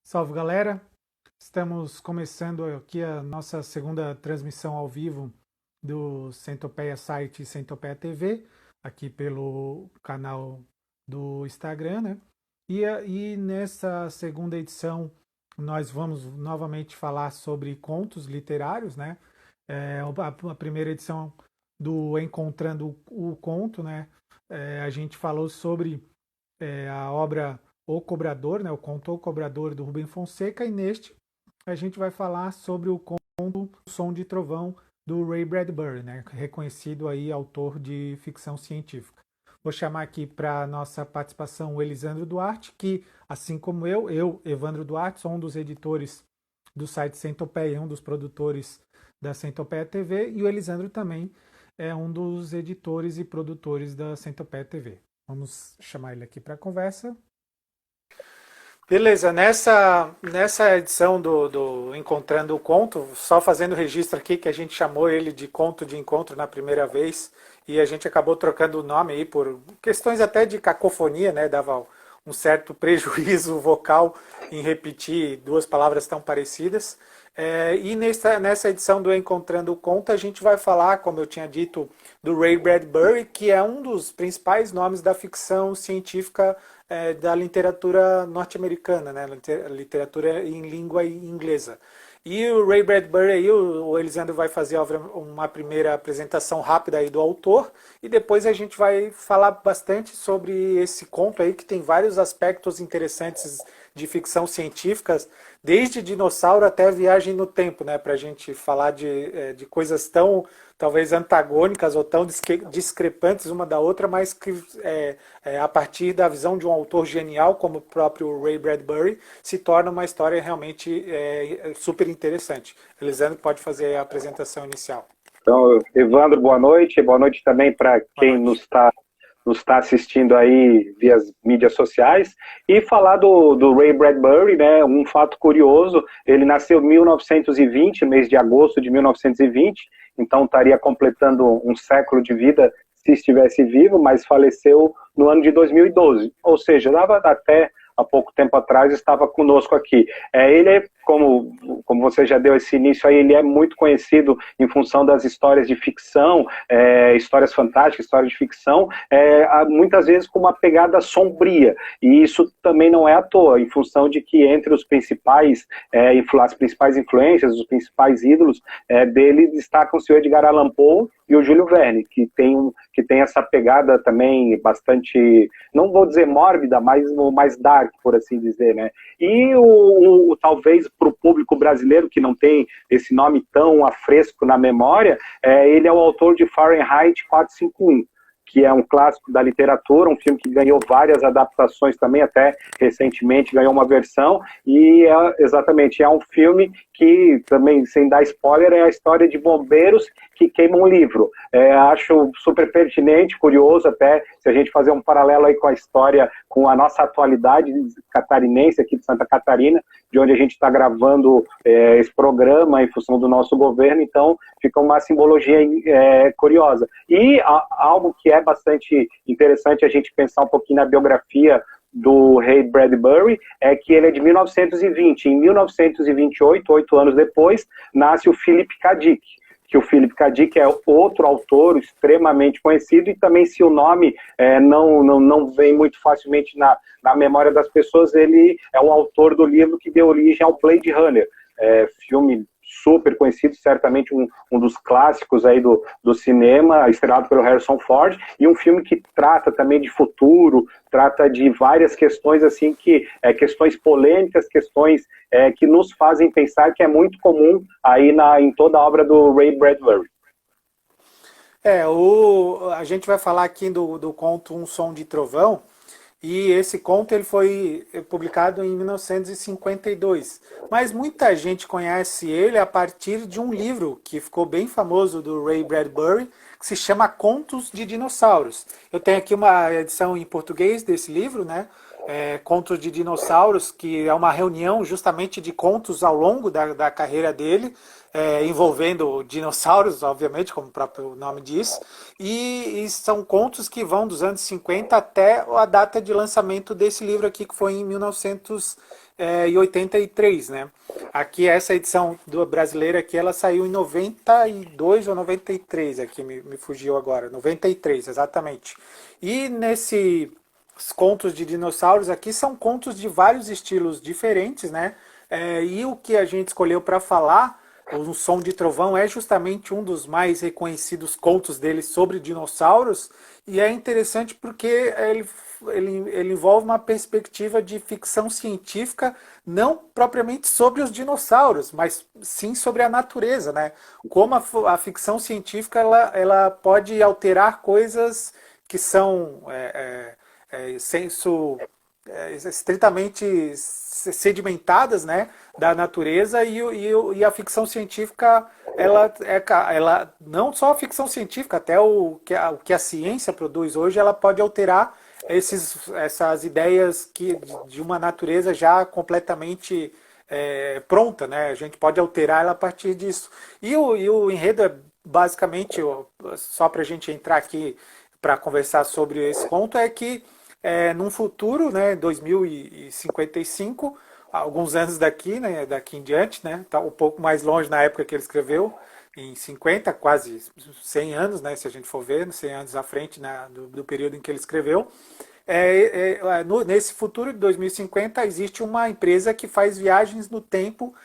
Salve galera, estamos começando aqui a nossa segunda transmissão ao vivo do Centopeia Site e Centopeia TV, aqui pelo canal do Instagram, né? E nessa segunda edição nós vamos novamente falar sobre contos literários, né? A primeira edição do Encontrando o Conto, né? A gente falou sobre a obra O Cobrador, né, o conto O Cobrador do Rubem Fonseca, e neste a gente vai falar sobre o conto O Som de Trovão do Ray Bradbury, né, reconhecido aí autor de ficção científica. Vou chamar aqui para nossa participação o Elisandro Duarte, que, assim como eu, Evandro Duarte, sou um dos editores do site Centopeia, um dos produtores da Centopeia TV, e o Elisandro também é um dos editores e produtores da Centopeia TV. Vamos chamar ele aqui para a conversa. Beleza, nessa edição do Encontrando o Conto, só fazendo o registro aqui que a gente chamou ele de Conto de Encontro na primeira vez e a gente acabou trocando o nome aí por questões até de cacofonia, né? Dava um certo prejuízo vocal em repetir duas palavras tão parecidas. E nessa edição do Encontrando o Conto, a gente vai falar, como eu tinha dito, do Ray Bradbury, que é um dos principais nomes da ficção científica da literatura norte-americana, né? Literatura em língua inglesa. E o Ray Bradbury aí, o Elisandro vai fazer uma primeira apresentação rápida aí do autor e depois a gente vai falar bastante sobre esse conto aí que tem vários aspectos interessantes de ficção científica, desde dinossauro até viagem no tempo, né? Para a gente falar de coisas tão talvez antagônicas ou tão discrepantes uma da outra, mas que a partir da visão de um autor genial como o próprio Ray Bradbury se torna uma história realmente super interessante. Elisandro pode fazer a apresentação inicial. Então, Evandro, boa noite também para Boa quem noite. nos tá assistindo aí via as mídias sociais, e falar do Ray Bradbury, né, um fato curioso, ele nasceu em 1920, mês de agosto de 1920, então estaria completando um século de vida se estivesse vivo, mas faleceu no ano de 2012, ou seja, dava até há pouco tempo atrás, estava conosco aqui. Ele é, como você já deu esse início aí, ele é muito conhecido em função das histórias de ficção, histórias fantásticas, histórias de ficção, muitas vezes com uma pegada sombria, e isso também não é à toa, em função de que entre os principais, as principais influências, os principais ídolos dele destacam-se o Edgar Allan Poe e o Júlio Verne, que tem essa pegada também bastante, não vou dizer mórbida, mas mais dark, por assim dizer, né? E talvez para o público brasileiro, que não tem esse nome tão afresco na memória, ele é o autor de Fahrenheit 451, que é um clássico da literatura, um filme que ganhou várias adaptações também, até recentemente ganhou uma versão, e exatamente, é um filme que, também sem dar spoiler, é a história de bombeiros que queimam um livro. Acho super pertinente, curioso até, se a gente fazer um paralelo aí com a história, com a nossa atualidade catarinense aqui de Santa Catarina, de onde a gente está gravando esse programa em função do nosso governo, então fica uma simbologia curiosa. E algo que é bastante interessante a gente pensar um pouquinho na biografia do Ray Bradbury, é que ele é de 1920. Em 1928, 8 anos depois, nasce o Philip K. Dick, que o Philip K. Dick é outro autor extremamente conhecido, e também, se o nome não vem muito facilmente na memória das pessoas, ele é o autor do livro que deu origem ao Blade Runner, filme super conhecido, certamente um dos clássicos aí do cinema, estrelado pelo Harrison Ford, e um filme que trata também de futuro, trata de várias questões, assim, questões polêmicas, questões que nos fazem pensar, que é muito comum aí em toda a obra do Ray Bradbury. A gente vai falar aqui do conto Um Som de Trovão, e esse conto ele foi publicado em 1952. Mas muita gente conhece ele a partir de um livro que ficou bem famoso do Ray Bradbury, que se chama Contos de Dinossauros. Eu tenho aqui uma edição em português desse livro, né? Contos de Dinossauros, que é uma reunião justamente de contos ao longo da carreira dele, envolvendo dinossauros, obviamente, como o próprio nome diz, e são contos que vão dos anos 50 até a data de lançamento desse livro aqui, que foi em 1952. e 83, né? Aqui, essa edição brasileira aqui, ela saiu em 92 ou 93, aqui me fugiu agora, 93, exatamente. E nesses contos de dinossauros aqui são contos de vários estilos diferentes, né? E o que a gente escolheu para falar, O Som de Trovão, é justamente um dos mais reconhecidos contos dele sobre dinossauros, e é interessante porque ele envolve uma perspectiva de ficção científica, não propriamente sobre os dinossauros, mas sim sobre a natureza, né? Como a ficção científica ela pode alterar coisas que são estritamente sedimentadas, né, da natureza, e a ficção científica, ela não só a ficção científica, até o que a ciência produz hoje, ela pode alterar essas ideias de uma natureza já completamente pronta, né? A gente pode alterar ela a partir disso. E o enredo é basicamente, só para a gente entrar aqui para conversar sobre esse conto, é que num futuro, né, 2055, alguns anos daqui, né, daqui em diante, né, tá um pouco mais longe na época que ele escreveu, em 50, quase 100 anos, né, se a gente for ver, 100 anos à frente, né, do período em que ele escreveu. Nesse futuro de 2050 existe uma empresa que faz viagens no tempo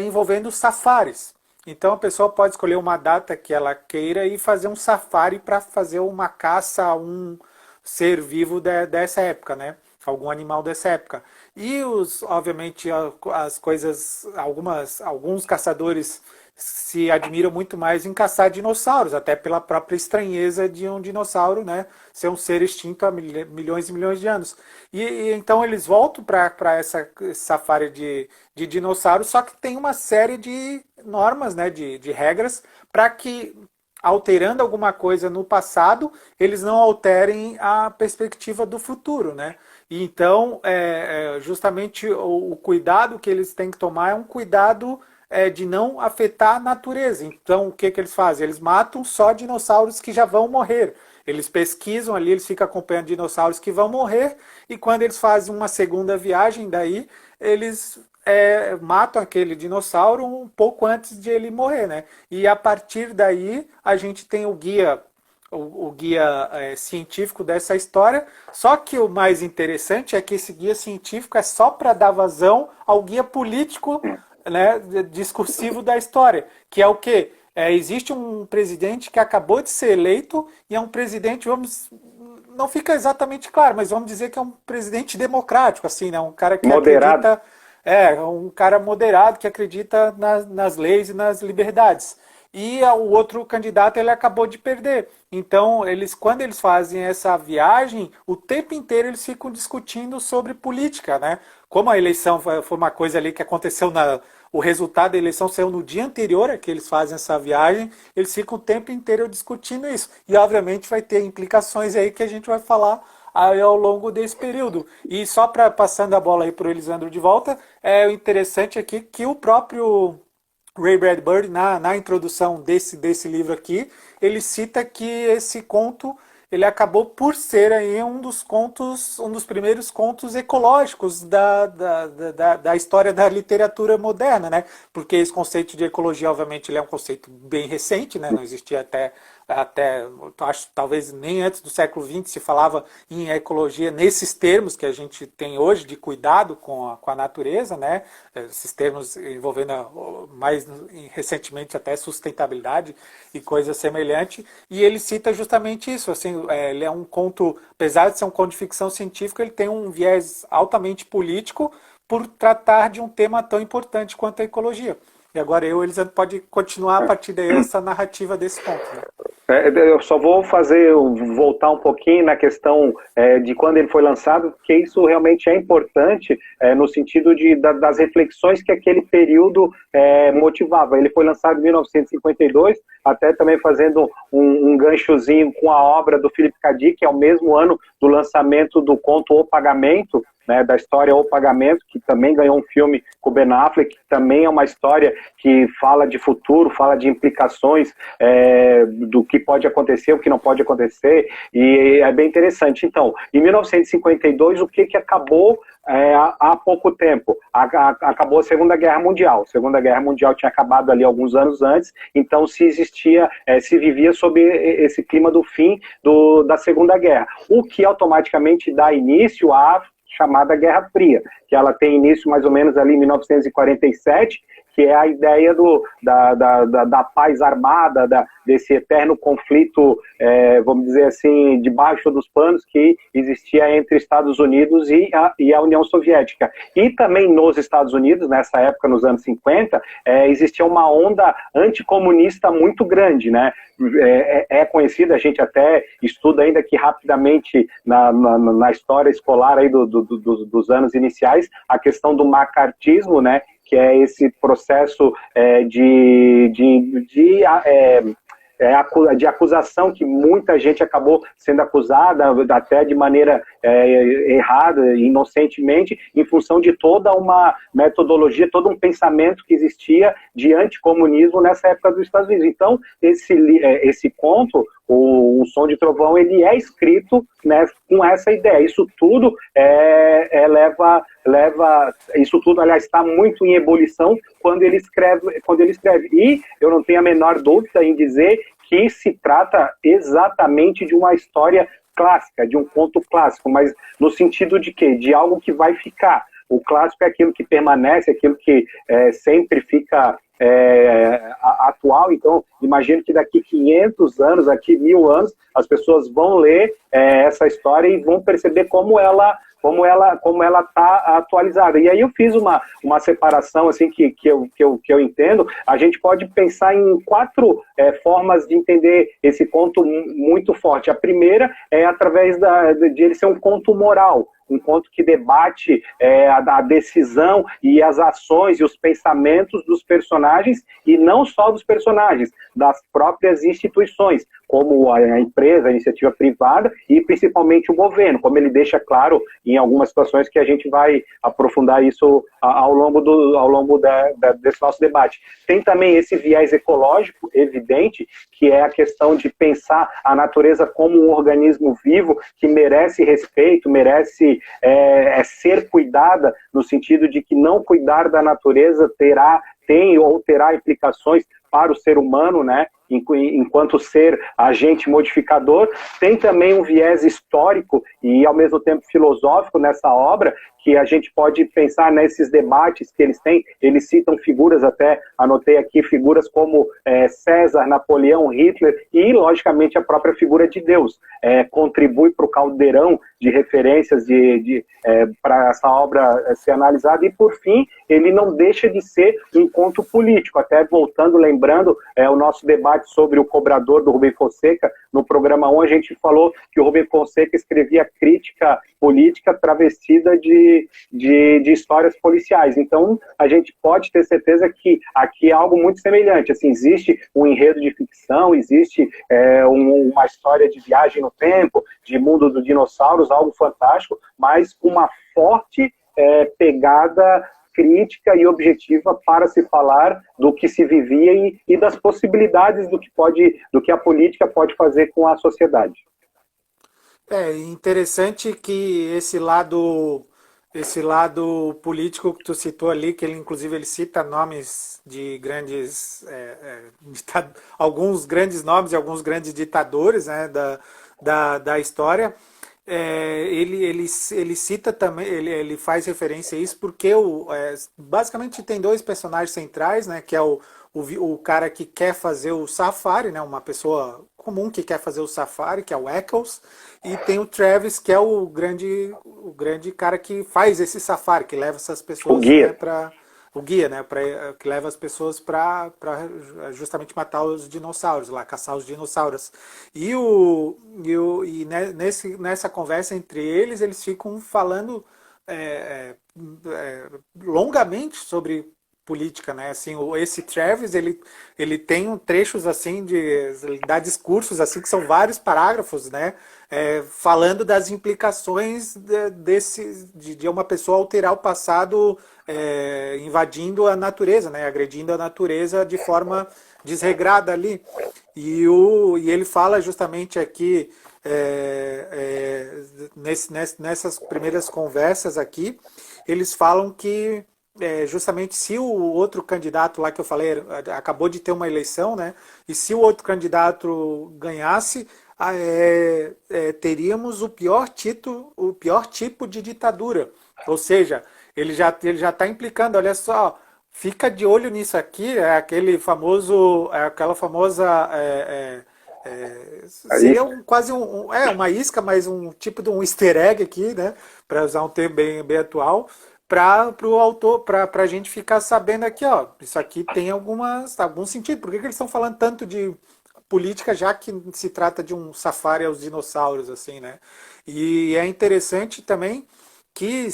envolvendo safaris. Então a pessoa pode escolher uma data que ela queira e fazer um safari para fazer uma caça a um ser vivo dessa época, né? Algum animal dessa época. E obviamente as coisas, alguns caçadores se admiram muito mais em caçar dinossauros, até pela própria estranheza de um dinossauro, né, ser um ser extinto há milhões e milhões de anos. E então eles voltam para essa safari de dinossauros, só que tem uma série de normas, né, de regras, para que, alterando alguma coisa no passado, eles não alterem a perspectiva do futuro, né? E então, justamente o cuidado que eles têm que tomar é um cuidado de não afetar a natureza. Então, o que eles fazem? Eles matam só dinossauros que já vão morrer. Eles pesquisam ali, eles ficam acompanhando dinossauros que vão morrer, e quando eles fazem uma segunda viagem, daí eles matam aquele dinossauro um pouco antes de ele morrer, né? E a partir daí a gente tem o guia científico dessa história. Só que o mais interessante é que esse guia científico é só para dar vazão ao guia político, né, discursivo da história, que é o quê? Existe um presidente que acabou de ser eleito, e é um presidente, não fica exatamente claro, mas vamos dizer que é um presidente democrático, assim, né? Um cara que moderado. acredita, um cara moderado que acredita nas leis e nas liberdades. E o outro candidato, ele acabou de perder. Então, quando eles fazem essa viagem, o tempo inteiro eles ficam discutindo sobre política, né? Como a eleição foi uma coisa ali que aconteceu, o resultado da eleição saiu no dia anterior a que eles fazem essa viagem, eles ficam o tempo inteiro discutindo isso. E, obviamente, vai ter implicações aí que a gente vai falar aí ao longo desse período. E só passando a bola aí para o Elisandro de volta, o interessante aqui que o próprio Ray Bradbury, na introdução desse livro aqui, ele cita que esse conto, ele acabou por ser aí um dos primeiros contos ecológicos da história da literatura moderna, né? Porque esse conceito de ecologia, obviamente, ele é um conceito bem recente, né? Não existia até acho talvez nem antes do século XX se falava em ecologia nesses termos que a gente tem hoje de cuidado com a natureza, né? Esses termos envolvendo mais recentemente até sustentabilidade e coisa semelhante. E ele cita justamente isso, assim, ele é um conto, apesar de ser um conto de ficção científica, ele tem um viés altamente político por tratar de um tema tão importante quanto a ecologia. E agora Elisandro, pode continuar a partir dessa narrativa desse ponto, né? Eu só vou voltar um pouquinho na questão de quando ele foi lançado, porque isso realmente é importante no sentido das reflexões que aquele período motivava. Ele foi lançado em 1952, até também fazendo um ganchozinho com a obra do Philip K. Dick, que é o mesmo ano do lançamento do conto O Pagamento, né, da história O Pagamento, que também ganhou um filme com o Ben Affleck, que também é uma história que fala de futuro, fala de implicações do que pode acontecer, o que não pode acontecer, e é bem interessante. Então, em 1952, o que acabou há pouco tempo? Acabou a Segunda Guerra Mundial. A Segunda Guerra Mundial tinha acabado ali alguns anos antes, então se vivia sob esse clima do fim da Segunda Guerra, o que automaticamente dá início à chamada Guerra Fria, que ela tem início mais ou menos ali em 1947, que é a ideia da paz armada, desse eterno conflito, vamos dizer assim, debaixo dos panos que existia entre Estados Unidos e a União Soviética. E também nos Estados Unidos, nessa época, nos anos 50, existia uma onda anticomunista muito grande, né? É conhecida, a gente até estuda ainda que rapidamente na história escolar aí dos anos iniciais, a questão do macartismo, né? Que é esse processo de acusação, que muita gente acabou sendo acusada, até de maneira errada, inocentemente, em função de toda uma metodologia, todo um pensamento que existia de anticomunismo nessa época dos Estados Unidos. Então, esse conto, o Som de Trovão, ele é escrito, né, com essa ideia. Isso tudo isso tudo, aliás, está muito em ebulição quando ele escreve. E eu não tenho a menor dúvida em dizer que se trata exatamente de uma história clássica, de um conto clássico, mas no sentido de quê? De algo que vai ficar. O clássico é aquilo que permanece, aquilo que sempre fica atual. Então, imagino que daqui 500 anos, daqui 1000 anos, as pessoas vão ler essa história e vão perceber como ela está atualizada. E aí eu fiz uma separação assim que eu entendo. A gente pode pensar em 4 formas de entender esse conto muito forte. A primeira é através de ele ser um conto moral, um conto que debate a decisão e as ações e os pensamentos dos personagens, e não só dos personagens, das próprias instituições, como a empresa, a iniciativa privada e principalmente o governo, como ele deixa claro em algumas situações que a gente vai aprofundar isso ao longo desse nosso debate. Tem também esse viés ecológico evidente, que é a questão de pensar a natureza como um organismo vivo que merece respeito, merece ser cuidada, no sentido de que não cuidar da natureza terá implicações para o ser humano, né, enquanto ser agente modificador. Tem também um viés histórico e, ao mesmo tempo, filosófico nessa obra, que a gente pode pensar nesses debates que eles têm. Eles citam figuras, até anotei aqui, figuras como César, Napoleão, Hitler e, logicamente, a própria figura de Deus. Contribui para o caldeirão de referências para essa obra ser analisada. E, por fim, ele não deixa de ser um conto político. Até voltando, lembrando o nosso debate sobre o cobrador do Rubem Fonseca, no programa 1 a gente falou que o Rubem Fonseca escrevia crítica política travestida de histórias policiais. Então, a gente pode ter certeza que aqui é algo muito semelhante. Assim, existe um enredo de ficção, existe uma história de viagem no tempo, de mundo dos dinossauros, algo fantástico, mas uma forte pegada crítica e objetiva para se falar do que se vivia e das possibilidades do que a política pode fazer com a sociedade. É interessante que esse lado político que tu citou ali, que ele cita nomes de grandes, alguns grandes nomes e alguns grandes ditadores, né, da história. Ele cita também, ele faz referência a isso porque basicamente tem 2 personagens centrais, né, que é o cara que quer fazer o safari, né, uma pessoa comum que quer fazer o safari, que é o Eccles, e tem o Travis, que é o grande cara que faz esse safari, que leva essas pessoas, né, o guia, né, que leva as pessoas para justamente matar os dinossauros, lá, caçar os dinossauros. E nessa conversa entre eles ficam falando longamente sobre política, né? Assim, esse Travis, ele tem trechos assim ele dá discursos assim que são vários parágrafos, né? Falando das implicações de uma pessoa alterar o passado, invadindo a natureza, né? Agredindo a natureza de forma desregrada ali. E ele fala justamente aqui, nessas primeiras conversas aqui, eles falam que justamente se o outro candidato lá que eu falei acabou de ter uma eleição, né? E se o outro candidato ganhasse, teríamos o pior tipo de ditadura. Ou seja, ele já está implicando, olha só, fica de olho nisso aqui, aquela famosa seria quase uma isca, mas um tipo de um easter egg aqui, né? Para usar um termo bem atual, para o autor, para a gente ficar sabendo aqui, ó, isso aqui tem algum sentido. Por que eles estão falando tanto de política, já que se trata de um safari aos dinossauros, assim, né? E é interessante também que,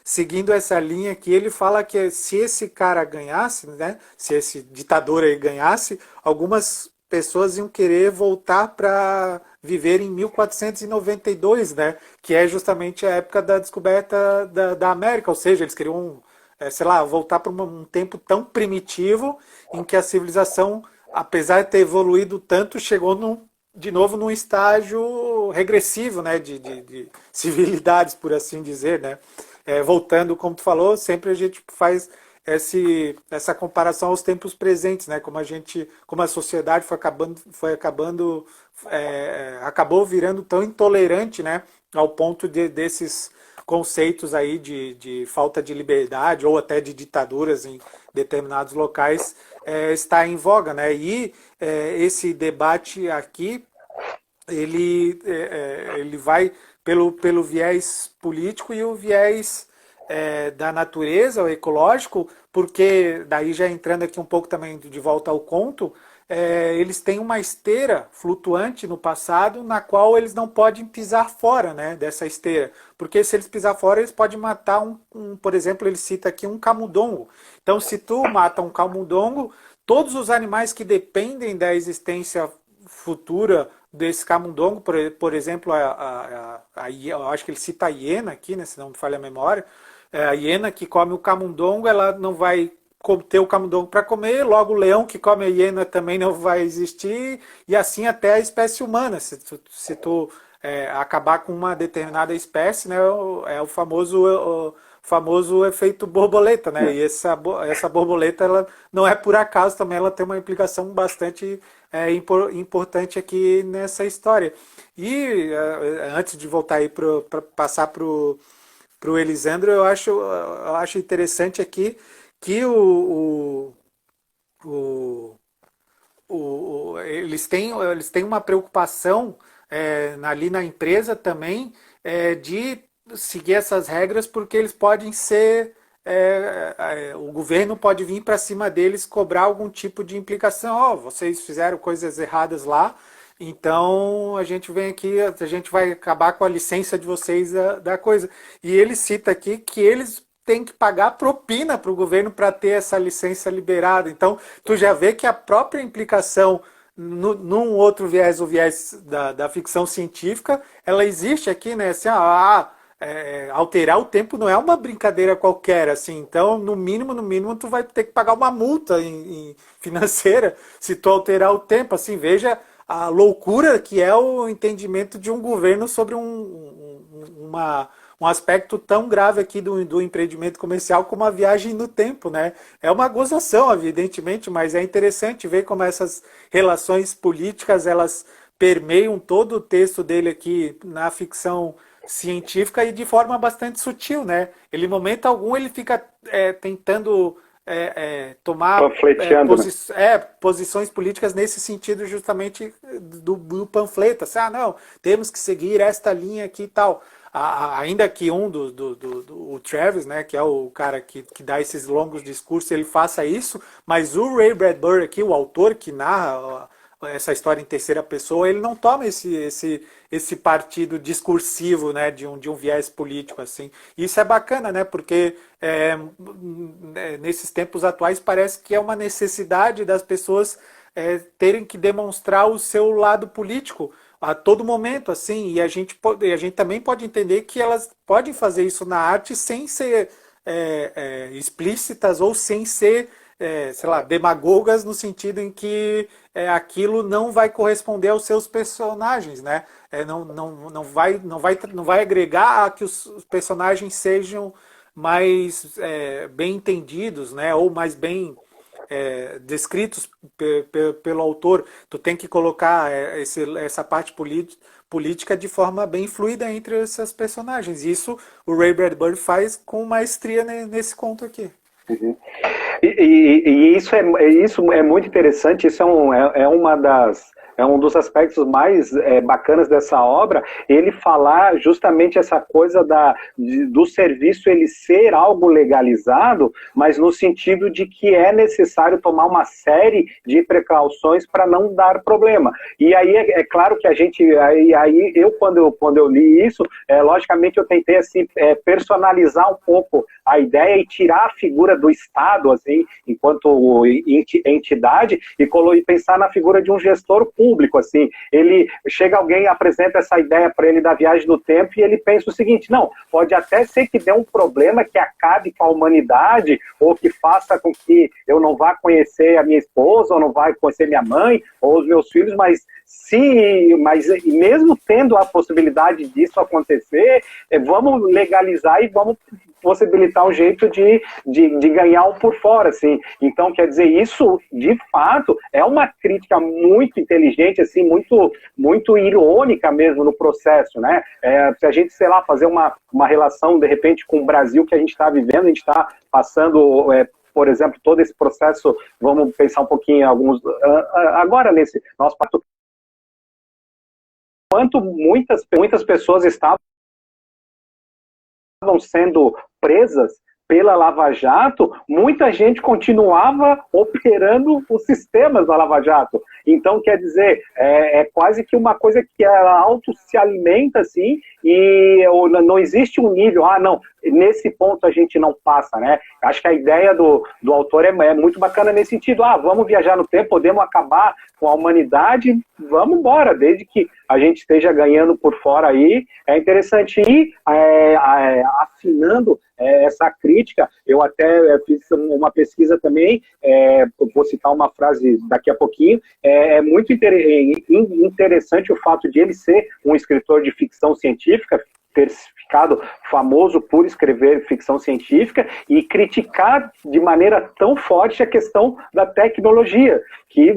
seguindo essa linha aqui, ele fala que se esse cara ganhasse, né? Se esse ditador aí ganhasse, algumas pessoas iam querer voltar para viver em 1492, né? Que é justamente a época da descoberta da América, ou seja, eles queriam, sei lá, voltar para um tempo tão primitivo em que a civilização, apesar de ter evoluído tanto, chegou de novo num estágio regressivo, né? De civilidades, por assim dizer, né? Voltando, como tu falou, sempre a gente faz essa comparação aos tempos presentes, né? Como a sociedade acabou virando tão intolerante, né? Ao ponto desses conceitos aí de falta de liberdade ou até de ditaduras em determinados locais está em voga, né? E esse debate aqui ele vai pelo viés político e o viés da natureza, o ecológico, porque daí já entrando aqui um pouco também de volta ao conto, eles têm uma esteira flutuante no passado na qual eles não podem pisar fora, né, dessa esteira, porque se eles pisar fora eles podem matar por exemplo, ele cita aqui um camundongo. Então se tu mata um camundongo, todos os animais que dependem da existência futura desse camundongo, por exemplo, eu acho que ele cita a hiena aqui, né, se não me falha a memória, a hiena que come o camundongo, ela não vai ter o camundongo para comer, logo o leão que come a hiena também não vai existir, e assim até a espécie humana. Se tu acabar com uma determinada espécie, né, é o famoso efeito borboleta, né? E essa borboleta, ela não é por acaso também, ela tem uma implicação bastante importante aqui nessa história. E antes de voltar aí para passar para o Elisandro, eu acho interessante aqui que o, eles têm uma preocupação ali na empresa também de seguir essas regras, porque eles podem ser o governo pode vir para cima deles cobrar algum tipo de implicação. Ó, vocês fizeram coisas erradas lá, então a gente vem aqui, a gente vai acabar com a licença de vocês da coisa. E ele cita aqui que eles têm que pagar propina para o governo para ter essa licença liberada. Então tu já vê que a própria implicação num outro viés, o viés da ficção científica, ela existe aqui, né? Assim, alterar o tempo não é uma brincadeira qualquer, assim. Então, no mínimo, tu vai ter que pagar uma multa financeira se tu alterar o tempo. Assim, veja a loucura que é o entendimento de um governo sobre um aspecto tão grave aqui do empreendimento comercial como a viagem no tempo, né? É uma gozação, evidentemente, mas é interessante ver como essas relações políticas, elas permeiam todo o texto dele aqui na ficção científica e de forma bastante sutil, né? Ele, em momento algum, ele fica tentando tomar posições políticas nesse sentido justamente do panfleto. Assim, não, temos que seguir esta linha aqui e tal. Ainda que o Travis, né, que é o cara que dá esses longos discursos, ele faça isso, mas o Ray Bradbury aqui, o autor que narra essa história em terceira pessoa, ele não toma esse partido discursivo, né, de um viés político assim. Isso é bacana, né, porque nesses tempos atuais parece que é uma necessidade das pessoas terem que demonstrar o seu lado político a todo momento, assim, e a gente também pode entender que elas podem fazer isso na arte sem ser explícitas ou sem ser, sei lá, demagogas no sentido em que aquilo não vai corresponder aos seus personagens, né? Não vai agregar a que os personagens sejam mais bem entendidos, né? Ou mais bem descritos pelo autor. Tu tem que colocar essa parte política de forma bem fluida entre esses personagens. Isso o Ray Bradbury faz com maestria nesse conto aqui. Uhum. E isso é muito interessante, isso é um dos aspectos mais bacanas dessa obra, ele falar justamente essa coisa do serviço ele ser algo legalizado, mas no sentido de que é necessário tomar uma série de precauções para não dar problema. E aí é claro que a gente, quando eu li isso, logicamente eu tentei assim, personalizar um pouco a ideia e tirar a figura do Estado, assim, enquanto entidade, e pensar na figura de um gestor público, assim. Ele chega alguém, apresenta essa ideia para ele da viagem no tempo e ele pensa o seguinte: não, pode até ser que dê um problema que acabe com a humanidade ou que faça com que eu não vá conhecer a minha esposa ou não vá conhecer minha mãe ou os meus filhos, mas mesmo tendo a possibilidade disso acontecer, vamos legalizar e vamos possibilitar um jeito de ganhar um por fora, assim. Então, quer dizer, isso, de fato, é uma crítica muito inteligente, assim, muito, muito irônica mesmo no processo, né? Se a gente, sei lá, fazer uma relação, de repente, com o Brasil que a gente está vivendo, a gente está passando... por exemplo, todo esse processo, vamos pensar um pouquinho agora nesse nosso pacto, quanto muitas pessoas estavam sendo presas pela Lava Jato, muita gente continuava operando os sistemas da Lava Jato. Então, quer dizer, é quase que uma coisa que ela auto se alimenta, assim, e não existe um nível, não, nesse ponto a gente não passa, né? Acho que a ideia do autor é muito bacana nesse sentido. Vamos viajar no tempo, podemos acabar com a humanidade, vamos embora, desde que a gente esteja ganhando por fora aí. É interessante ir afinando essa crítica. Eu até fiz uma pesquisa também, vou citar uma frase daqui a pouquinho. É muito interessante o fato de ele ser um escritor de ficção científica, ter ficado famoso por escrever ficção científica e criticar de maneira tão forte a questão da tecnologia, que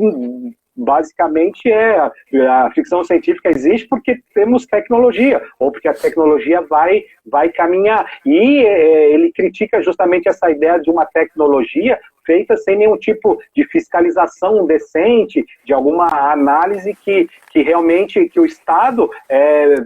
basicamente a ficção científica existe porque temos tecnologia, ou porque a tecnologia vai caminhar. E ele critica justamente essa ideia de uma tecnologia feita sem nenhum tipo de fiscalização decente, de alguma análise que realmente que o Estado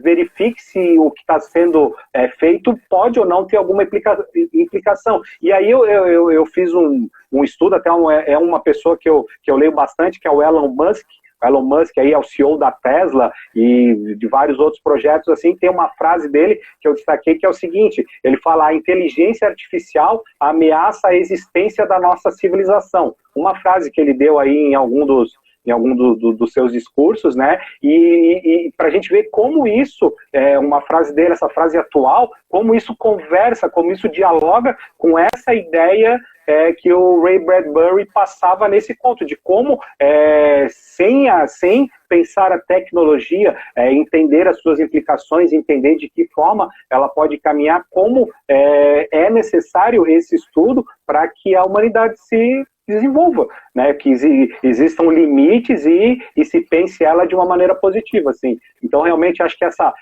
verifique se o que está sendo feito pode ou não ter alguma implicação. E aí eu fiz um estudo, até uma pessoa que eu leio bastante, que é o Elon Musk. O Elon Musk aí é o CEO da Tesla e de vários outros projetos, assim, tem uma frase dele que eu destaquei, que é o seguinte: ele fala: a inteligência artificial ameaça a existência da nossa civilização. Uma frase que ele deu aí em algum dos seus discursos, né? E para a gente ver como isso, uma frase dele, essa frase atual, como isso conversa, como isso dialoga com essa ideia que o Ray Bradbury passava nesse conto, de como, sem pensar a tecnologia, entender as suas implicações, entender de que forma ela pode caminhar, como é necessário esse estudo para que a humanidade se desenvolva, né? Que existam limites e se pense ela de uma maneira positiva, assim. Então, realmente, acho que essa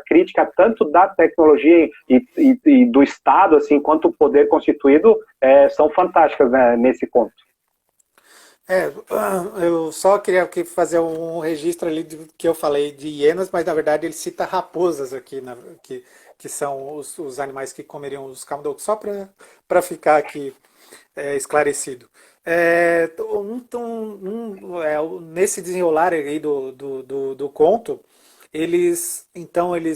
crítica tanto da tecnologia e do Estado, assim, quanto o poder constituído, são fantásticas, né, nesse conto. Eu só queria aqui fazer um registro ali que eu falei de hienas, mas na verdade ele cita raposas aqui, que são os animais que comeriam os camundongos, só para ficar aqui esclarecido. Nesse desenrolar aí do conto, eles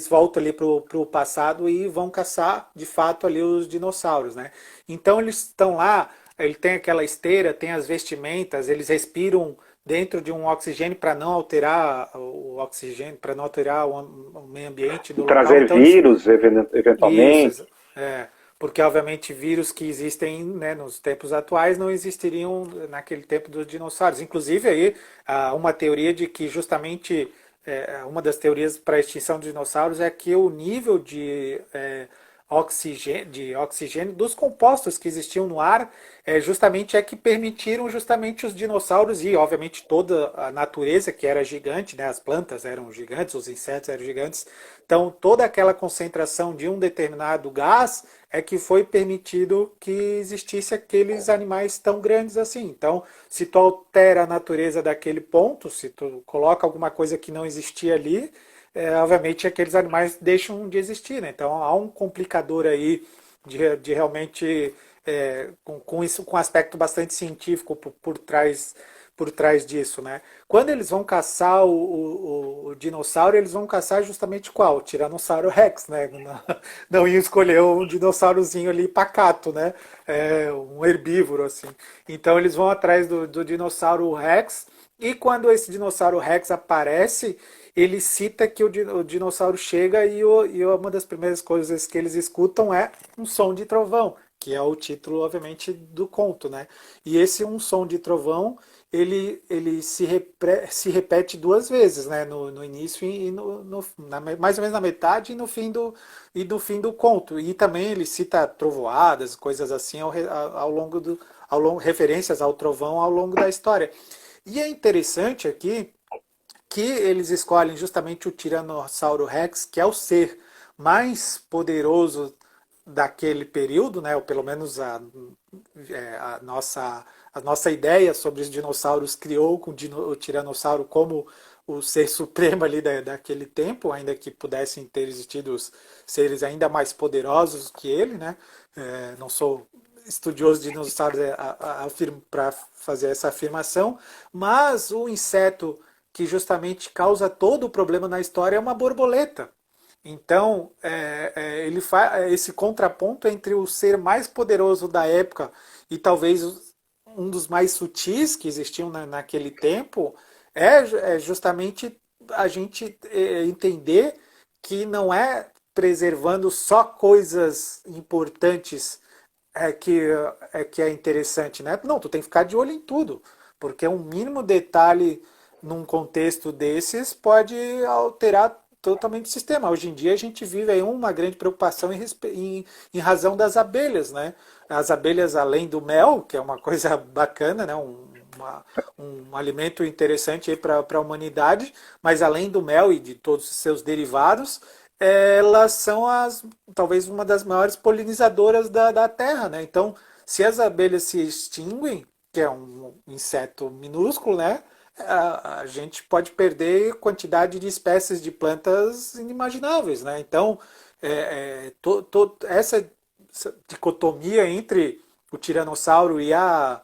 voltam ali pro passado e vão caçar de fato ali os dinossauros, né? Então eles estão lá, ele tem aquela esteira, tem as vestimentas, eles respiram dentro de um oxigênio para não alterar o oxigênio, para não alterar o meio ambiente do local. Trazer Então eles vírus, isso, eventualmente. porque obviamente vírus que existem, né, nos tempos atuais não existiriam naquele tempo dos dinossauros. Inclusive aí há uma teoria de que justamente uma das teorias para a extinção dos dinossauros é que o nível de oxigênio dos compostos que existiam no ar justamente é que permitiram justamente os dinossauros e obviamente toda a natureza que era gigante, né, as plantas eram gigantes, os insetos eram gigantes, então toda aquela concentração de um determinado gás é que foi permitido que existisse aqueles animais tão grandes assim. Então, se tu altera a natureza daquele ponto, se tu coloca alguma coisa que não existia ali, obviamente aqueles animais deixam de existir, né? Então há um complicador aí de realmente com isso, com um aspecto bastante científico por trás disso, né? Quando eles vão caçar o dinossauro, eles vão caçar justamente qual? O Tiranossauro Rex, né? Não iam escolher um dinossaurozinho ali pacato, né? Um herbívoro, assim. Então eles vão atrás do dinossauro Rex, e quando esse dinossauro Rex aparece, ele cita que o dinossauro chega e uma das primeiras coisas que eles escutam é um som de trovão, que é o título, obviamente, do conto, né? E esse um som de trovão, ele se repete duas vezes, né? No início e mais ou menos na metade e no fim do conto. E também ele cita trovoadas, coisas assim ao longo referências ao trovão ao longo da história. E é interessante aqui que eles escolhem justamente o Tiranossauro Rex, que é o ser mais poderoso daquele período, né? Ou pelo menos a nossa ideia sobre os dinossauros criou com o Tiranossauro como o ser supremo ali daquele tempo, ainda que pudessem ter existido os seres ainda mais poderosos que ele, né? Não sou estudioso de dinossauros para fazer essa afirmação, mas o inseto que justamente causa todo o problema na história é uma borboleta. Então, ele faz esse contraponto entre o ser mais poderoso da época e talvez um dos mais sutis que existiam naquele tempo é justamente a gente entender que não é preservando só coisas importantes que é interessante, né? Não, tu tem que ficar de olho em tudo, porque um mínimo detalhe num contexto desses pode alterar totalmente o sistema. Hoje em dia a gente vive aí uma grande preocupação em razão das abelhas, né? As abelhas, além do mel, que é uma coisa bacana, né? Um alimento interessante para a humanidade, mas além do mel e de todos os seus derivados, elas são talvez uma das maiores polinizadoras da Terra, né? Então, se as abelhas se extinguem, que é um inseto minúsculo, né? A gente pode perder quantidade de espécies de plantas inimagináveis, né? Então, essa dicotomia entre o tiranossauro e a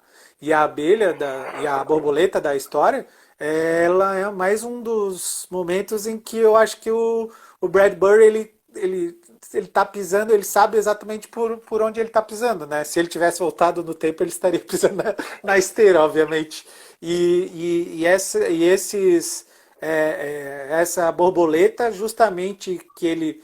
abelha e a borboleta da história, ela é mais um dos momentos em que eu acho que o Bradbury ele tá pisando, ele sabe exatamente por onde ele está pisando, né? Se ele tivesse voltado no tempo, ele estaria pisando na esteira, obviamente. Essa borboleta, justamente que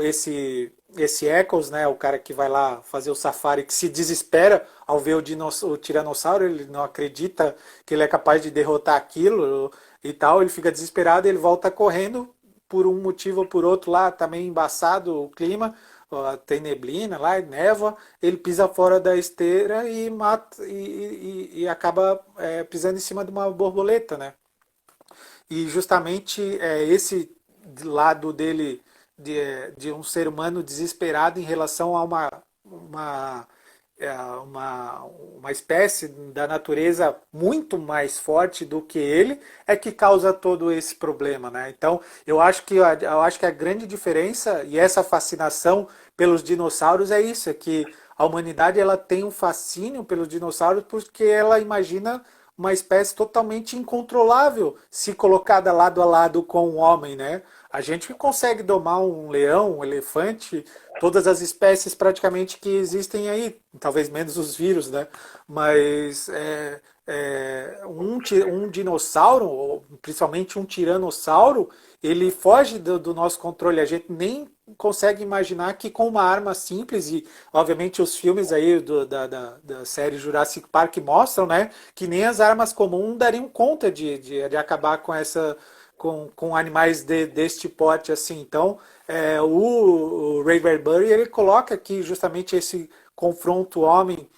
esse Eccles, né, o cara que vai lá fazer o safari, que se desespera ao ver o tiranossauro, ele não acredita que ele é capaz de derrotar aquilo e tal, ele fica desesperado, ele volta correndo por um motivo ou por outro lá, tá meio embaçado o clima, tem neblina lá, névoa, ele pisa fora da esteira e mata e acaba pisando em cima de uma borboleta, né? E justamente esse lado dele de um ser humano desesperado em relação a uma espécie da natureza muito mais forte do que ele é que causa todo esse problema, né? Então eu acho que a grande diferença e essa fascinação pelos dinossauros é isso, é que a humanidade ela tem um fascínio pelos dinossauros porque ela imagina uma espécie totalmente incontrolável se colocada lado a lado com o homem, né? A gente consegue domar um leão, um elefante, todas as espécies praticamente que existem aí, talvez menos os vírus, né? Mas um dinossauro, ou principalmente um tiranossauro, ele foge do nosso controle. A gente nem consegue imaginar que com uma arma simples, e obviamente os filmes aí da série Jurassic Park mostram, né, que nem as armas comuns dariam conta de acabar com com animais deste porte assim. Então, o Ray Bradbury ele coloca aqui justamente esse confronto homem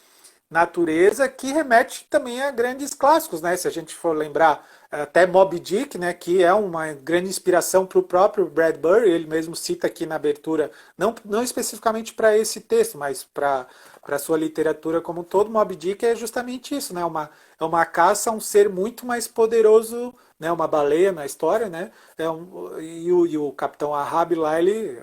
natureza que remete também a grandes clássicos, né? Se a gente for lembrar até Moby Dick, né, que é uma grande inspiração para o próprio Bradbury, ele mesmo cita aqui na abertura, não especificamente para esse texto, mas para a sua literatura como um todo, Moby Dick é justamente isso, né? É uma caça a um ser muito mais poderoso, né? Uma baleia na história, né? E o capitão Ahab lá,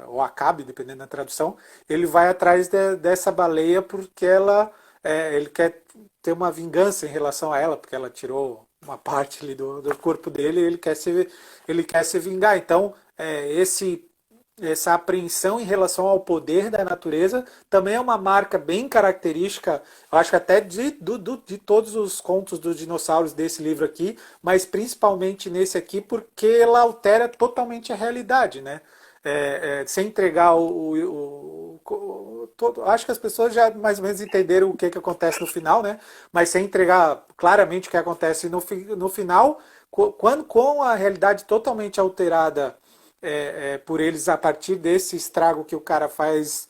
ou Acabe, dependendo da tradução, ele vai atrás dessa baleia porque ele quer ter uma vingança em relação a ela, porque ela tirou uma parte ali do corpo dele e ele quer se vingar. Então, essa apreensão em relação ao poder da natureza também é uma marca bem característica, eu acho que até de todos os contos dos dinossauros desse livro aqui, mas principalmente nesse aqui, porque ela altera totalmente a realidade, né? Sem entregar acho que as pessoas já mais ou menos entenderam o que acontece no final, né? Mas sem entregar claramente o que acontece no final, quando com a realidade totalmente alterada por eles a partir desse estrago que o cara faz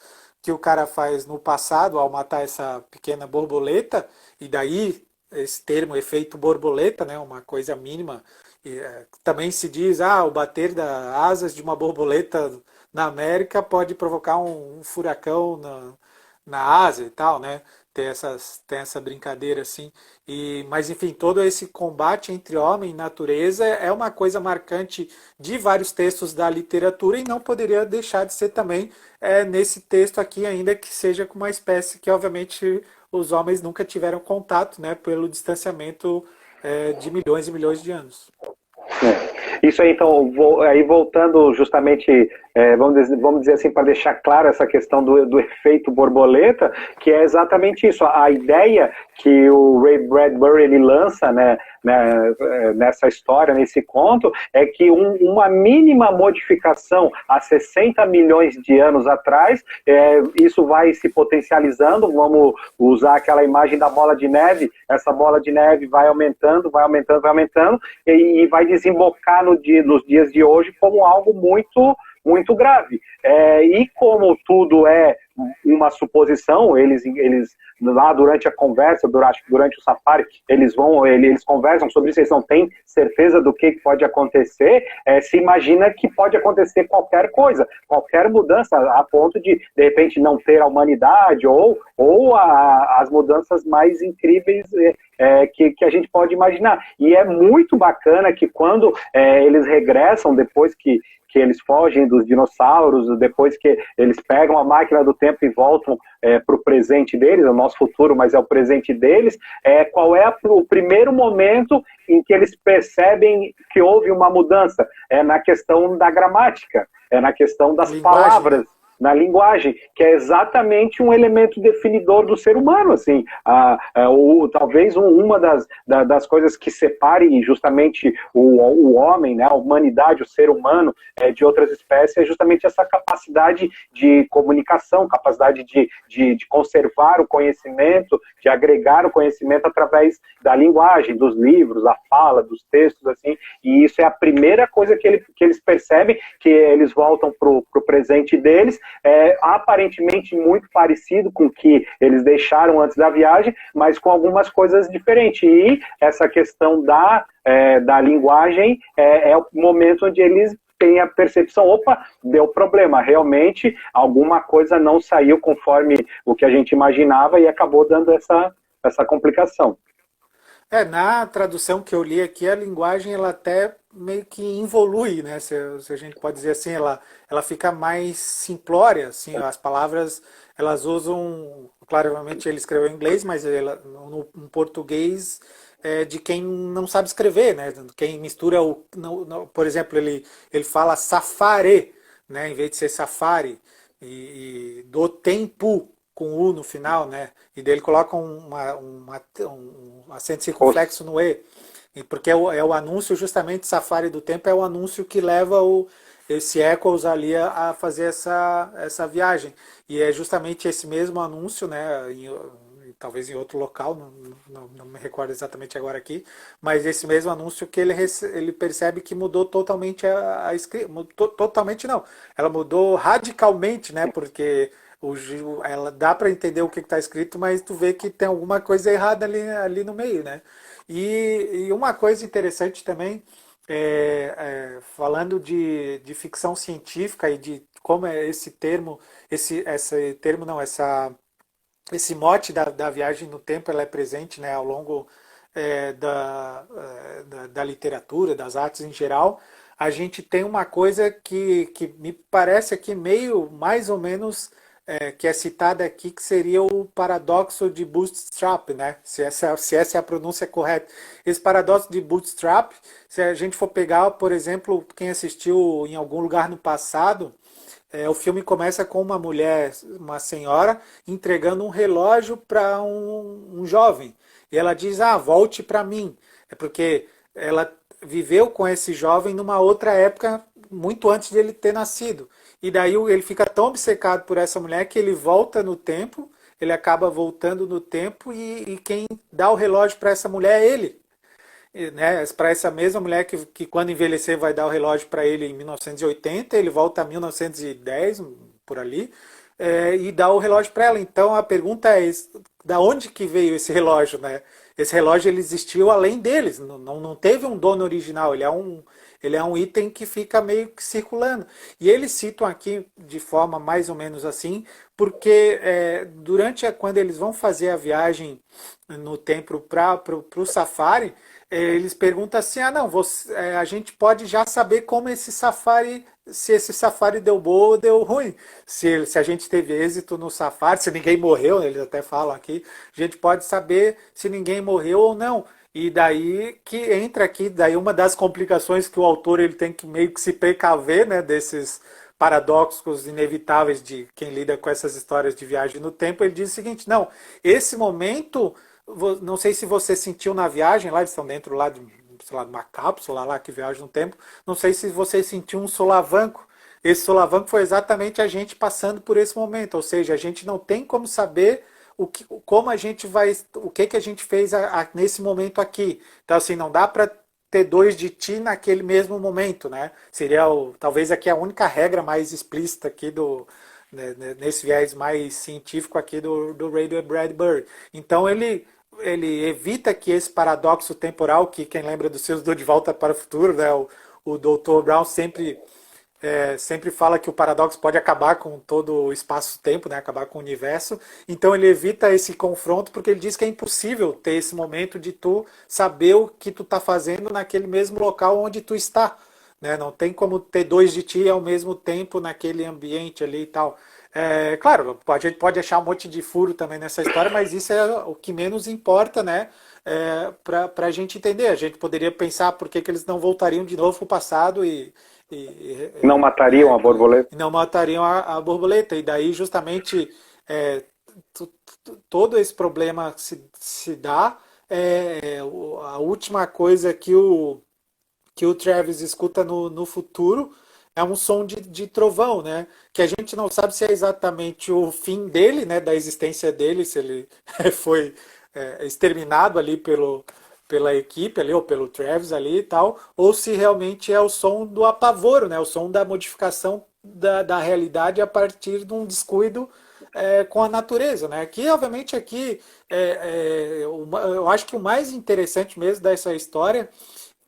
no passado ao matar essa pequena borboleta, e daí esse termo efeito borboleta, né? Uma coisa mínima. Também se diz, o bater das asas de uma borboleta na América pode provocar um furacão na Ásia e tal, né? Tem essa brincadeira assim. Mas enfim, todo esse combate entre homem e natureza é uma coisa marcante de vários textos da literatura e não poderia deixar de ser também nesse texto aqui, ainda que seja com uma espécie que obviamente os homens nunca tiveram contato, né? Pelo distanciamento de milhões e milhões de anos. Isso aí, então, aí voltando justamente, vamos dizer assim, para deixar claro essa questão do efeito borboleta, que é exatamente isso, a ideia que o Ray Bradbury ele lança, né, nessa história, nesse conto, é que uma mínima modificação há 60 milhões de anos atrás, isso vai se potencializando, vamos usar aquela imagem da bola de neve, essa bola de neve vai aumentando, vai aumentando, vai aumentando, e vai desembocar nos dias de hoje como algo muito, muito grave. E como tudo é uma suposição, eles lá durante a conversa, durante o safari, eles conversam sobre isso, eles não têm certeza do que pode acontecer, se imagina que pode acontecer qualquer coisa, qualquer mudança, a ponto de repente, não ter a humanidade, ou as mudanças mais incríveis que a gente pode imaginar. E é muito bacana que quando eles regressam, depois que eles fogem dos dinossauros, depois que eles pegam a máquina do tempo e voltam para o presente deles, é o nosso futuro, mas é o presente deles, qual é o primeiro momento em que eles percebem que houve uma mudança? É na questão da gramática, é na questão das palavras, na linguagem, que é exatamente um elemento definidor do ser humano, assim, talvez uma das coisas que separe justamente o homem, né, a humanidade, o ser humano, de outras espécies, é justamente essa capacidade de comunicação, capacidade de conservar o conhecimento, de agregar o conhecimento através da linguagem, dos livros, da fala, dos textos, assim, e isso é a primeira coisa que eles percebem, que eles voltam para o presente deles, aparentemente muito parecido com o que eles deixaram antes da viagem, mas com algumas coisas diferentes. E essa questão da linguagem é o momento onde eles têm a percepção, opa, deu problema, realmente alguma coisa não saiu conforme o que a gente imaginava e acabou dando essa complicação. Na tradução que eu li aqui, a linguagem ela até meio que involui, né? Se a gente pode dizer assim, ela fica mais simplória, assim, as palavras elas usam, claramente ele escreveu em inglês, mas no português de quem não sabe escrever, né? Quem mistura por exemplo, ele fala safari, né? Em vez de ser safari, e do tempo com U no final, né? E daí ele coloca um acento circunflexo no E. Porque é o anúncio, justamente, Safari do Tempo é o anúncio que leva esse Eccles ali a fazer essa viagem. E é justamente esse mesmo anúncio, né, talvez em outro local, não me recordo exatamente agora aqui, mas esse mesmo anúncio que ele percebe que mudou totalmente a escrita. Totalmente não, ela mudou radicalmente, né, porque ela dá para entender o que está escrito, mas tu vê que tem alguma coisa errada ali no meio, né? E uma coisa interessante também, falando de ficção científica e de como é esse termo, esse termo não, esse mote da viagem no tempo, ela é presente, né, ao longo da literatura, das artes em geral. A gente tem uma coisa que me parece aqui meio, mais ou menos, que é citada aqui, que seria o paradoxo de Bootstrap, né? Se essa é a pronúncia correta. Esse paradoxo de Bootstrap, se a gente for pegar, por exemplo, quem assistiu em algum lugar no passado, o filme começa com uma mulher, uma senhora, entregando um relógio para um jovem. E ela diz, volte para mim. É porque ela viveu com esse jovem numa outra época, muito antes de ele ter nascido. E daí ele fica tão obcecado por essa mulher que ele volta no tempo, ele acaba voltando no tempo e quem dá o relógio para essa mulher é ele, né, para essa mesma mulher que quando envelhecer vai dar o relógio para ele em 1980, ele volta a 1910, por ali, e dá o relógio para ela. Então a pergunta é, da onde que veio esse relógio, né? Esse relógio ele existiu além deles, não teve um dono original, ele é um item que fica meio que circulando. E eles citam aqui de forma mais ou menos assim, porque quando eles vão fazer a viagem no tempo para o safari, eles perguntam assim, não, a gente pode já saber como se esse safari deu bom ou deu ruim. Se a gente teve êxito no safari, se ninguém morreu, eles até falam aqui, a gente pode saber se ninguém morreu ou não. E daí que entra aqui, daí uma das complicações que o autor ele tem que meio que se precaver, né, desses paradoxos inevitáveis de quem lida com essas histórias de viagem no tempo. Ele diz o seguinte, não, esse momento, não sei se você sentiu na viagem, lá eles estão dentro lá de, sei lá, de uma cápsula lá que viaja no tempo, não sei se você sentiu um solavanco. Esse solavanco foi exatamente a gente passando por esse momento, ou seja, a gente não tem como saber como a gente vai, o que a gente fez nesse momento aqui. Então, assim, não dá para ter dois de ti naquele mesmo momento, né? Seria talvez aqui a única regra mais explícita aqui nesse viés mais científico aqui do Ray Bradbury. Então ele evita que esse paradoxo temporal, que quem lembra dos seus do De Volta para o Futuro, né? O Dr. Brown sempre fala que o paradoxo pode acabar com todo o espaço-tempo, né? Acabar com o universo. Então ele evita esse confronto porque ele diz que é impossível ter esse momento de tu saber o que tu está fazendo naquele mesmo local onde tu está. Né? Não tem como ter dois de ti ao mesmo tempo naquele ambiente ali e tal. Claro, a gente pode achar um monte de furo também nessa história, mas isso é o que menos importa, né? Para a gente entender. A gente poderia pensar por que eles não voltariam de novo para o passado não matariam a borboleta. Não matariam a borboleta. E daí, justamente, todo esse problema se dá. A última coisa que o Travis escuta no futuro é um som de trovão, né? Que a gente não sabe se é exatamente o fim dele, né? Da existência dele, se ele foi exterminado ali pela equipe ali, ou pelo Travis ali e tal, ou se realmente é o som do apavoro, né? O som da modificação da realidade a partir de um descuido com a natureza, né? Que obviamente aqui eu acho que o mais interessante mesmo dessa história,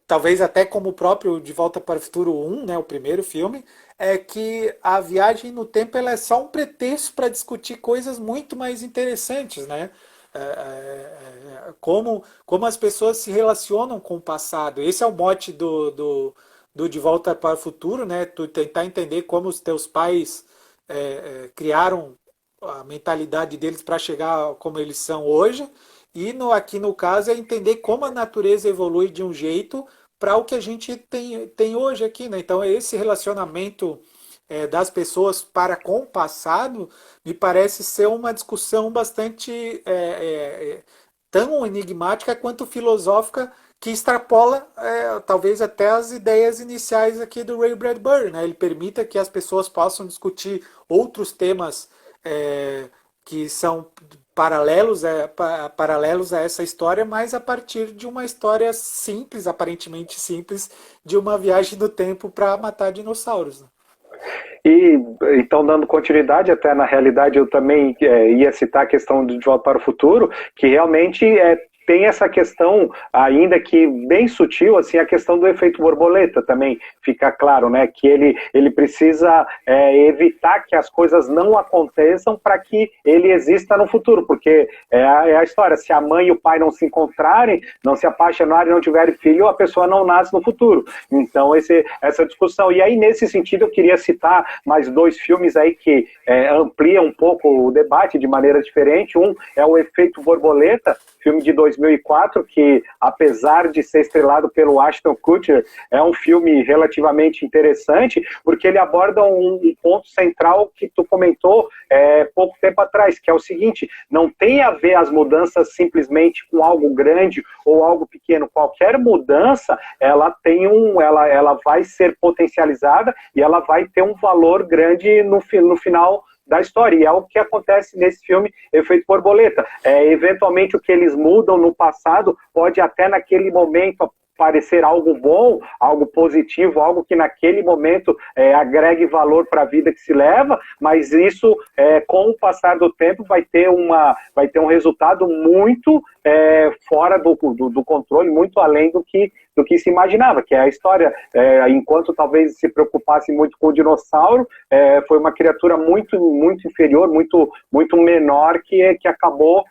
talvez até como o próprio De Volta para o Futuro 1, né, o primeiro filme, é que a viagem no tempo ela é só um pretexto para discutir coisas muito mais interessantes, né? como as pessoas se relacionam com o passado. Esse é o mote do De Volta para o Futuro, né? Tu tentar entender como os teus pais criaram a mentalidade deles para chegar como eles são hoje. E aqui no caso é entender como a natureza evolui de um jeito para o que a gente tem hoje aqui, né? Então esse relacionamento das pessoas para com o passado me parece ser uma discussão bastante tão enigmática quanto filosófica que extrapola talvez até as ideias iniciais aqui do Ray Bradbury, né? Ele permita que as pessoas possam discutir outros temas que são paralelos a essa história, mas a partir de uma história simples, aparentemente simples, de uma viagem do tempo para matar dinossauros, né? E então, dando continuidade, até na realidade eu também ia citar a questão do De Volta para o Futuro, que realmente tem essa questão, ainda que bem sutil, assim, a questão do efeito borboleta também fica claro, né, que ele precisa evitar que as coisas não aconteçam para que ele exista no futuro, porque é a história, se a mãe e o pai não se encontrarem, não se apaixonarem, não tiverem filho, a pessoa não nasce no futuro. Então, essa discussão. E aí, nesse sentido, eu queria citar mais dois filmes aí que ampliam um pouco o debate de maneira diferente. Um é o Efeito Borboleta, filme de 2004, que apesar de ser estrelado pelo Ashton Kutcher, é um filme relativamente interessante, porque ele aborda um ponto central que tu comentou pouco tempo atrás, que é o seguinte: não tem a ver as mudanças simplesmente com algo grande ou algo pequeno. Qualquer mudança, ela vai ser potencializada e ela vai ter um valor grande no final da história, e é o que acontece nesse filme Efeito Borboleta. Eventualmente o que eles mudam no passado pode até naquele momento parecer algo bom, algo positivo, algo que naquele momento agregue valor para a vida que se leva, mas isso, com o passar do tempo, vai ter um resultado muito fora do controle, muito além do que se imaginava, que é a história, enquanto talvez se preocupasse muito com o dinossauro, foi uma criatura muito, muito inferior, muito, muito menor, que acabou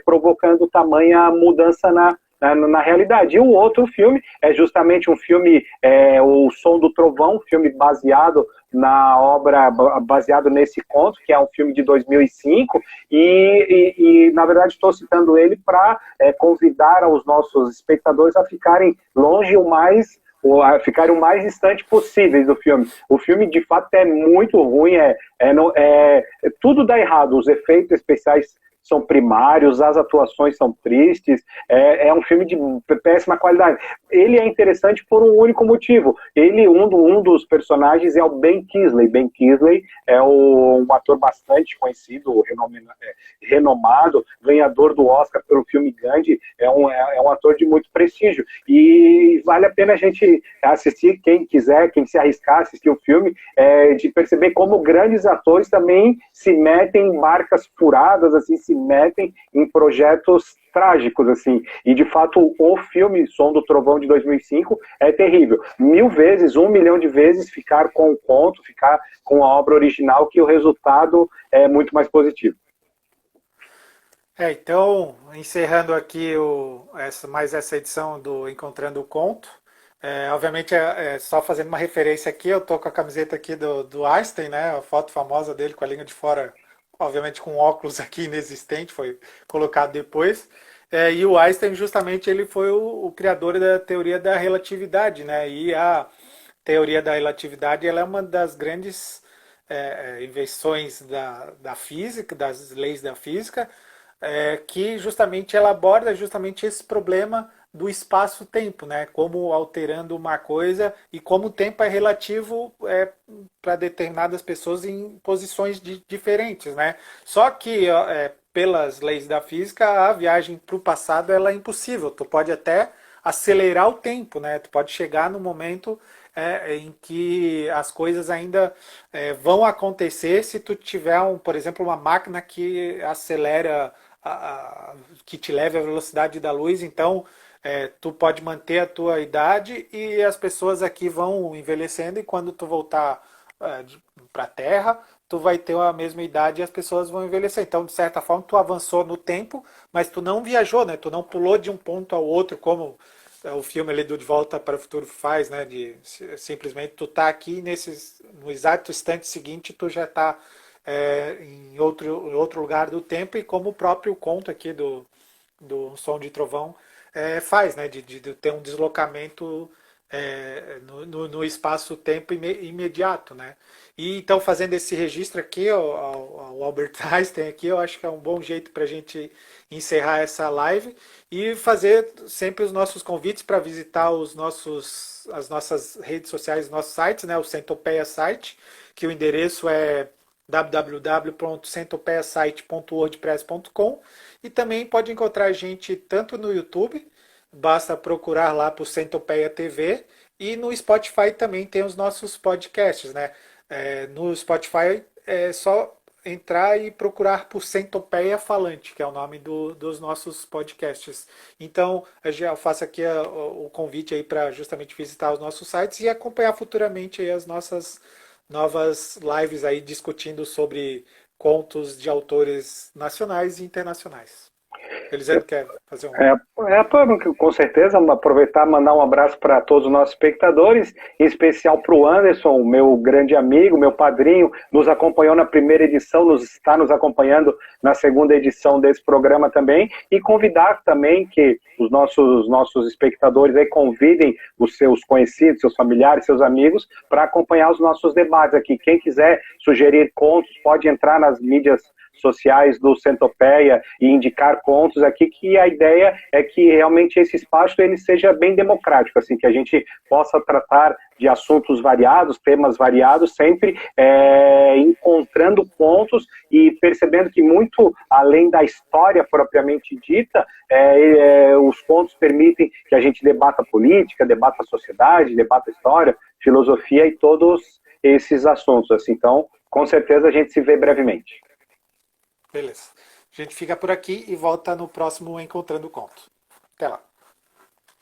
provocando tamanha mudança na realidade. E o outro filme é justamente um filme, O Som do Trovão, filme baseado na obra, baseado nesse conto, que é um filme de 2005, e na verdade estou citando ele para convidar os nossos espectadores a ficarem longe ficarem o mais distante possíveis do filme. O filme, de fato, é muito ruim, tudo dá errado, os efeitos especiais são primários, as atuações são tristes, é um filme de péssima qualidade. Ele é interessante por um único motivo. Um dos personagens é o Ben Kingsley. Ben Kingsley é um ator bastante conhecido, renomado, ganhador do Oscar pelo filme Gandhi, é um ator de muito prestígio. E vale a pena a gente assistir, quem quiser, quem se arriscar a assistir o filme, de perceber como grandes atores também se metem em marcas furadas, assim, se metem em projetos trágicos, assim, e de fato o filme Som do Trovão de 2005 é terrível, 1000 vezes, 1 milhão de vezes ficar com o conto, ficar com a obra original, que o resultado é muito mais positivo. Então, encerrando aqui mais essa edição do Encontrando o Conto, obviamente, só fazendo uma referência aqui, eu tô com a camiseta aqui do Einstein, né, a foto famosa dele com a língua de fora, obviamente com óculos aqui inexistente, foi colocado depois. E o Einstein, justamente, ele foi o criador da teoria da relatividade, né? E a teoria da relatividade, ela é uma das grandes invenções da física, das leis da física, que justamente ela aborda justamente esse problema do espaço-tempo, né? Como alterando uma coisa e como o tempo é relativo para determinadas pessoas em posições diferentes, né? Só que pelas leis da física a viagem para o passado ela é impossível. Tu pode até acelerar o tempo, né? Tu pode chegar no momento em que as coisas ainda vão acontecer se tu tiver, por exemplo, uma máquina que acelera, que te leve à velocidade da luz. Então, tu pode manter a tua idade e as pessoas aqui vão envelhecendo, e quando tu voltar para a Terra, tu vai ter a mesma idade e as pessoas vão envelhecer. Então, de certa forma, tu avançou no tempo, mas tu não viajou, né? Tu não pulou de um ponto ao outro, como o filme ali do De Volta para o Futuro faz, né? De simplesmente tu tá aqui no exato instante seguinte, tu já tá em outro lugar do tempo, e como o próprio conto aqui do Som de Trovão faz, né? De ter um deslocamento no espaço-tempo imediato, né? E então, fazendo esse registro aqui, ao Albert Einstein aqui, eu acho que é um bom jeito para a gente encerrar essa live e fazer sempre os nossos convites para visitar as nossas redes sociais, nossos sites, né? O Centopeia Site, que o endereço é www.centopeiasite.wordpress.com, e também pode encontrar a gente tanto no YouTube, basta procurar lá por Centopeia TV, e no Spotify também tem os nossos podcasts, né? No Spotify é só entrar e procurar por Centopeia Falante, que é o nome dos nossos podcasts. Então, eu faço aqui o convite aí para justamente visitar os nossos sites e acompanhar futuramente aí as nossas novas lives aí discutindo sobre contos de autores nacionais e internacionais. Elisandro quer fazer um... Com certeza, aproveitar e mandar um abraço para todos os nossos espectadores, em especial para o Anderson, meu grande amigo, meu padrinho, nos acompanhou na primeira edição, está nos acompanhando na segunda edição desse programa também, e convidar também que os nossos espectadores aí convidem os seus conhecidos, seus familiares, seus amigos, para acompanhar os nossos debates aqui. Quem quiser sugerir contos, pode entrar nas mídias sociais do Centopeia e indicar contos aqui, que a ideia é que realmente esse espaço ele seja bem democrático, assim, que a gente possa tratar de assuntos variados, temas variados, sempre encontrando pontos e percebendo que muito além da história propriamente dita, os contos permitem que a gente debata política, debata a sociedade, debata a história, filosofia e todos esses assuntos, assim. Então, com certeza a gente se vê brevemente. Beleza. A gente fica por aqui e volta no próximo Encontrando o Conto. Até lá.